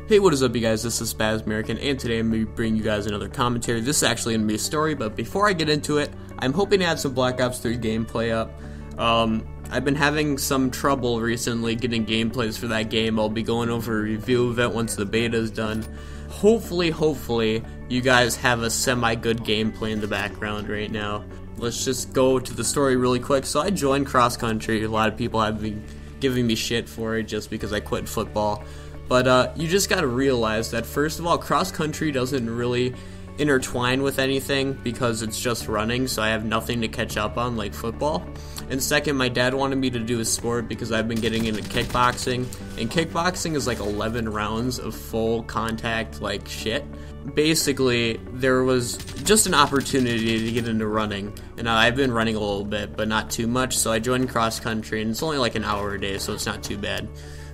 Hey, what is up, you guys? This is SpazAmerican, and today I'm going to bring you guys another commentary. This is actually going to be a story, but before I get into it, I'm hoping to add some Black Ops 3 gameplay up. I've been having some trouble recently getting gameplays for that game. I'll be going over a review of it once the beta is done. Hopefully, you guys have a semi-good gameplay in the background right now. Let's just go to the story really quick. So I joined cross country. A lot of people have been giving me shit for it just because I quit football. But you just gotta realize that, first of all, cross country doesn't really intertwine with anything because it's just running, so I have nothing to catch up on like football. And second, my dad wanted me to do a sport because I've been getting into kickboxing, and kickboxing is like 11 rounds of full contact like shit. Basically, there was just an opportunity to get into running, and I've been running a little bit, but not too much, so I joined cross country, and it's only like an hour a day, so it's not too bad.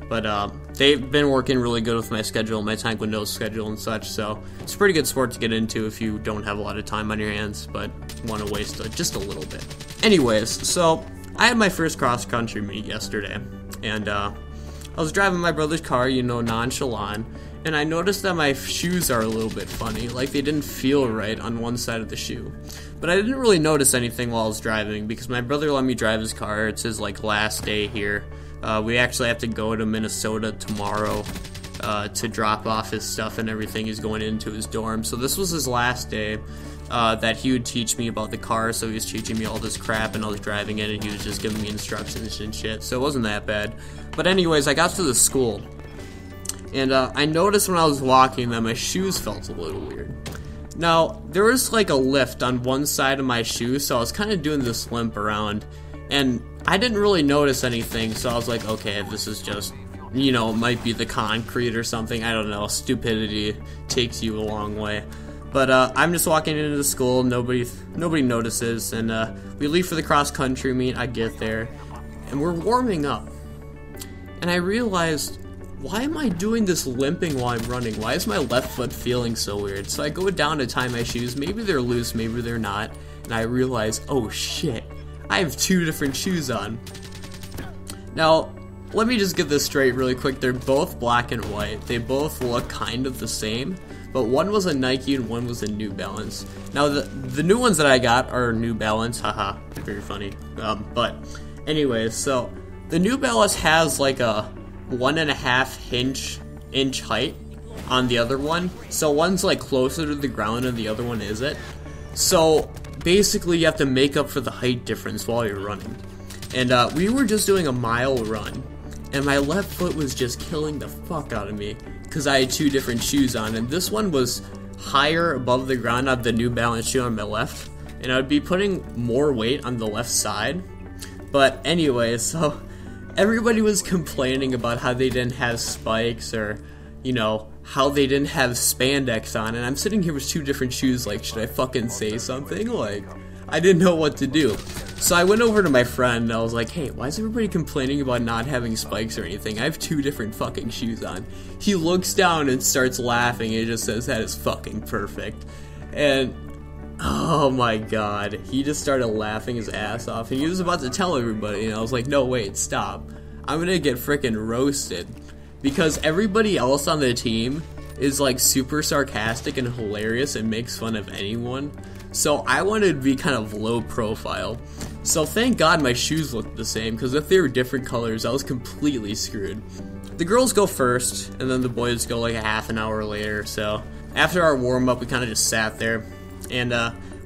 But they've been working really good with my schedule, my time window schedule and such, so it's a pretty good sport to get into if you don't have a lot of time on your hands, but want to waste just a little bit. Anyways, so I had my first cross-country meet yesterday, and I was driving my brother's car, you know, nonchalant, and I noticed that my shoes are a little bit funny, like they didn't feel right on one side of the shoe. But I didn't really notice anything while I was driving, because my brother let me drive his car. It's his, like, last day here. We actually have to go to Minnesota tomorrow to drop off his stuff and everything. He's going into his dorm. So this was his last day that he would teach me about the car. So he was teaching me all this crap, and I was driving it, and he was just giving me instructions and shit. So it wasn't that bad. But anyways, I got to the school, and I noticed when I was walking that my shoes felt a little weird. Now, there was like a lift on one side of my shoe, so I was kind of doing this limp around, and I didn't really notice anything, so I was like, okay, this is just, you know, it might be the concrete or something, I don't know, stupidity takes you a long way. But I'm just walking into the school, nobody notices, and we leave for the cross-country meet. I get there, and we're warming up, and I realized, why am I doing this limping while I'm running? Why is my left foot feeling so weird? So I go down to tie my shoes, maybe they're loose, maybe they're not, and I realize, oh shit, I have two different shoes on. Now, let me just get this straight really quick. They're both black and white. They both look kind of the same, but one was a Nike and one was a New Balance. Now, the new ones that I got are New Balance. Haha, very funny. But anyways, so the New Balance has like a 1.5 inch height on the other one. So one's like closer to the ground and the other one isn't. So basically, you have to make up for the height difference while you're running. And we were just doing a mile run, and my left foot was just killing the fuck out of me because I had two different shoes on, and this one was higher above the ground of the New Balance shoe on my left, and I would be putting more weight on the left side. But anyway, so everybody was complaining about how they didn't have spikes, or, you know, how they didn't have spandex on, and I'm sitting here with two different shoes, like, should I fucking say something? Like, I didn't know what to do. So I went over to my friend, and I was like, hey, why is everybody complaining about not having spikes or anything? I have two different fucking shoes on. He looks down and starts laughing, and he just says, that is fucking perfect. And oh my god, he just started laughing his ass off, and he was about to tell everybody, and I was like, no, wait, stop. I'm gonna get frickin' roasted. Because everybody else on the team is like super sarcastic and hilarious and makes fun of anyone. So I wanted to be kind of low profile. So thank God my shoes looked the same, because if they were different colors, I was completely screwed. The girls go first, and then the boys go like a half an hour later. So after our warm up, we kind of just sat there, and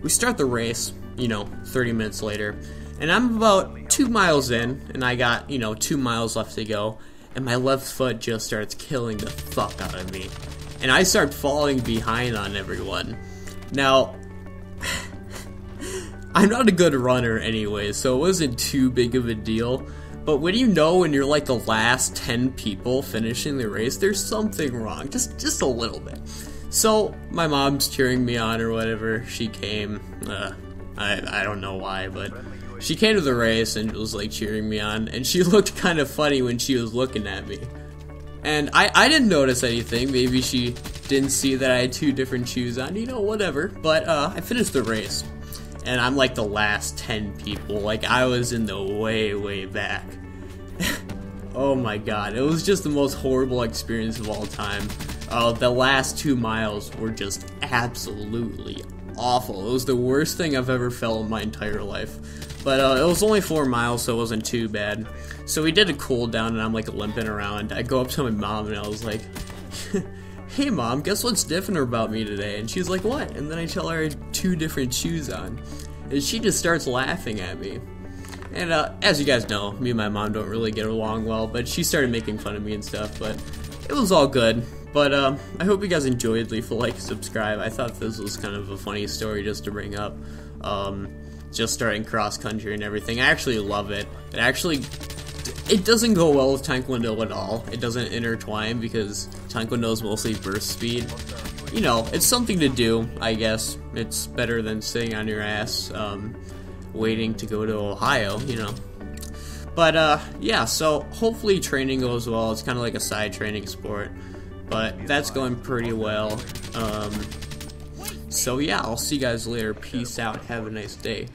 we start the race, you know, 30 minutes later. And I'm about 2 miles in, and I got, you know, 2 miles left to go. And my left foot just starts killing the fuck out of me. And I start falling behind on everyone. Now, I'm not a good runner anyway, so it wasn't too big of a deal. But when you know when you're like the last 10 people finishing the race, there's something wrong, just a little bit. So my mom's cheering me on or whatever. She came, I don't know why, but she came to the race and was like cheering me on, and she looked kind of funny when she was looking at me. And I didn't notice anything. Maybe she didn't see that I had two different shoes on, you know, whatever. But I finished the race, and I'm like the last 10 people. Like, I was in the way back. Oh my god, it was just the most horrible experience of all time. The last 2 miles were just absolutely awful. It was the worst thing I've ever felt in my entire life. But it was only 4 miles, so it wasn't too bad. So we did a cool down, and I'm like limping around. I go up to my mom, and I was like, "Hey mom, guess what's different about me today?" And she's like, "What?" And then I tell her I had 2 different shoes on, and she just starts laughing at me. And as you guys know, me and my mom don't really get along well, but she started making fun of me and stuff. But it was all good. But I hope you guys enjoyed. Leave a like, subscribe. I thought this was kind of a funny story just to bring up. Just starting cross country and everything. I actually love it. It doesn't go well with Taekwondo at all. It doesn't intertwine because Taekwondo is mostly burst speed. You know, it's something to do, I guess. It's better than sitting on your ass, waiting to go to Ohio, you know. But yeah, so hopefully training goes well. It's kind of like a side training sport, but that's going pretty well. So yeah, I'll see you guys later. Peace out. Have a nice day.